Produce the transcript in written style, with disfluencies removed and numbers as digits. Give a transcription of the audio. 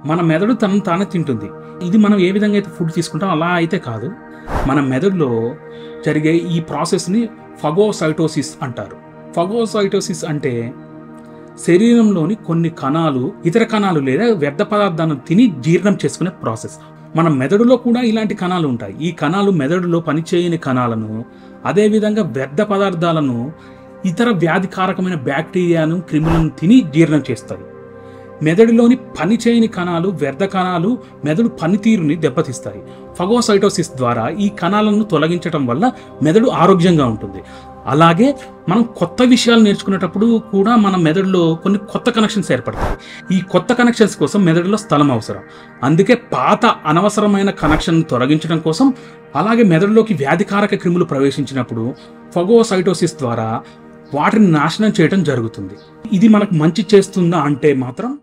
మన మెదడు తనను తానే తింటుంది. ఇది మనం ఏ విధంగా అయితే ఫుడ్ తీసుకుంటాం అలా అయితే కాదు. మన మెదడులో జరిగే ఈ ప్రాసెస్ని ఫగోసైటోసిస్ అంటారు. ఫగోసైటోసిస్ అంటే శరీరంలోని కొన్ని కణాలు ఇతర కణాలు లేదా వ్యర్థ పదార్థాలను తిని జీర్ణం చేసుకునే ప్రాసెస్. మన మెదడులో కూడా ఇలాంటి కణాలు ఉంటాయి. ఈ కణాలు మెదడులో పనిచేయని కణాలను, అదేవిధంగా వ్యర్థ పదార్థాలను, ఇతర వ్యాధికారకమైన బ్యాక్టీరియాను, క్రిములను తిని జీర్ణం చేస్తాయి. మెదడులోని పనిచేయని కణాలు, వ్యర్థ కణాలు మెదడు పనితీరుని దెబ్బతీస్తాయి. ఫగోసైటోసిస్ ద్వారా ఈ కణాలను తొలగించడం వల్ల మెదడు ఆరోగ్యంగా ఉంటుంది. అలాగే మనం కొత్త విషయాలు నేర్చుకునేటప్పుడు కూడా మన మెదడులో కొన్ని కొత్త కనెక్షన్స్ ఏర్పడతాయి. ఈ కొత్త కనెక్షన్స్ కోసం మెదడులో స్థలం అవసరం. అందుకే పాత అనవసరమైన కనెక్షన్ తొలగించడం కోసం, అలాగే మెదడులోకి వ్యాధికారక క్రిములు ప్రవేశించినప్పుడు ఫగోసైటోసిస్ ద్వారా వాటిని నాశనం చేయడం జరుగుతుంది. ఇది మనకు మంచి చేస్తుందా అంటే మాత్రం